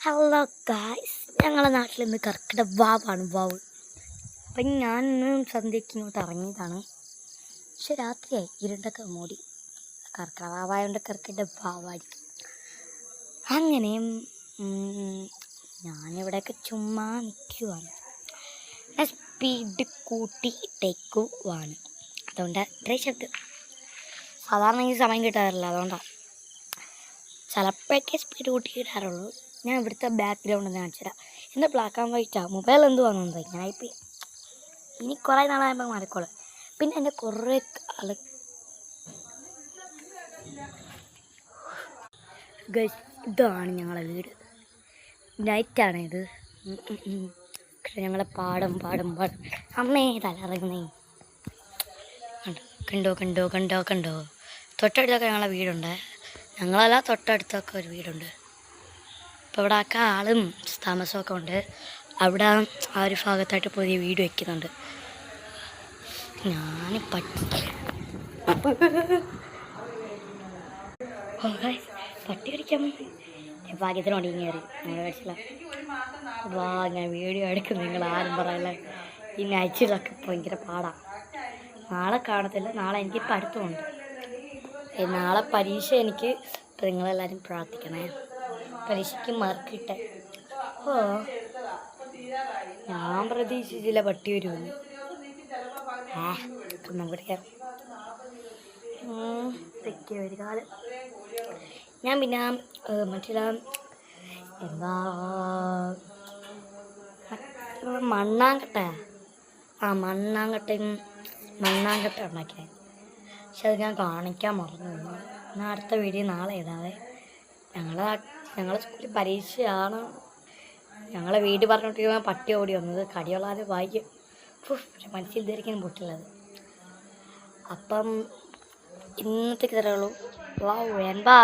Hello guys, ഞങ്ങളുടെ നാട്ടിൽ ഇന്ന് കർക്കിടക വാവാണ് വാവ്. അപ്പം ഞാൻ ഇന്ന് സന്ധ്യയ്ക്ക് ഇങ്ങോട്ട് ഇറങ്ങിയതാണ്. പക്ഷെ രാത്രിയായി, ഇരുണ്ടൊക്കെ മൂടി. കർക്കിടക വാവായതുകൊണ്ട് കർക്കിടക വാവായിരിക്കും. അങ്ങനെ ഞാനിവിടെയൊക്കെ ചുമ്മാ നിൽക്കുവാണ്. ഞാൻ സ്പീഡ് കൂട്ടിയിട്ടേക്കുവാണ്. അതുകൊണ്ട് ഇത്രയും ശബ്ദം. സാധാരണ എനിക്ക് സമയം കിട്ടാറില്ല, അതുകൊണ്ടാണ്. ചിലപ്പോഴൊക്കെ സ്പീഡ് കൂട്ടിയിടാറുള്ളൂ. ഞാൻ ഇവിടുത്തെ ബാക്ക്ഗ്രൗണ്ട് ഒന്ന് കാണിച്ചു തരാം. എൻ്റെ ബ്ലാക്ക് ആൻഡ് വൈറ്റാണ്. മൊബൈൽ എന്തുവാണെന്ന് ഞാനിപ്പോൾ ഇനി കുറേ നാളായപ്പോൾ മാറിക്കോളും. പിന്നെ എൻ്റെ കുറേ ഇതാണ് ഞങ്ങളെ വീട്. നൈറ്റാണ് ഇത്. പക്ഷെ ഞങ്ങളെ പാടം അമ്മേ തലറങ്ങുന്നേ. കണ്ടോ തൊട്ടടുത്തൊക്കെ ഞങ്ങളെ വീടുണ്ട്. ഞങ്ങളല്ല, തൊട്ടടുത്തൊക്കെ ഒരു വീടുണ്ട്. അപ്പോൾ ഇവിടെ ഒക്കെ ആളും താമസമൊക്കെ ഉണ്ട്. അവിടെ ആ ഒരു ഭാഗത്തായിട്ട് പുതിയ വീട് വയ്ക്കുന്നുണ്ട്. ഞാൻ പട്ടി കടിക്കാൻ ഭാഗ്യത്തിന് ഒടിങ്ങി കയറി. ഞങ്ങൾ കഴിച്ചില്ല. ഞാൻ വീഡിയോ എടുക്കും, നിങ്ങൾ ആരും പറയല്ല. ഈ നൈറ്റിലൊക്കെ ഭയങ്കര പാടാണ്. നാളെ കാണത്തില്ല, നാളെ എനിക്ക് പഠിത്തമുണ്ട്. നാളെ പരീക്ഷ എനിക്ക്. അപ്പം നിങ്ങളെല്ലാവരും പ്രാർത്ഥിക്കണേ, പരീക്ഷയ്ക്ക് മാർക്ക് കിട്ടാൻ. ഞാൻ പ്രതീക്ഷിച്ചില്ല പട്ടി വരുമെന്ന്. നമുക്കറിയാം ഇതൊക്കെ ഒരു കാലം. ഞാൻ പിന്നെ മറ്റുള്ള എന്താ മണ്ണാങ്കട്ട ഉണ്ടാക്കിയത്. പക്ഷെ അത് ഞാൻ കാണിക്കാൻ മറന്നു. എന്നാൽ അടുത്ത വീഡിയോ നാളെ ഇടാവേ. ഞങ്ങളെ സ്കൂളിൽ പരീക്ഷയാണ്. ഞങ്ങളെ വീട് പറഞ്ഞിട്ട് പട്ടി ഓടി വന്നത്. കടിയുള്ളാതെ വായിക്കും. മനസ്സിൽ ഇതുവരെയ്ക്കും പൊട്ടുള്ളത്. അപ്പം ഇന്നത്തേക്ക് തരുള്ളൂ. വാ.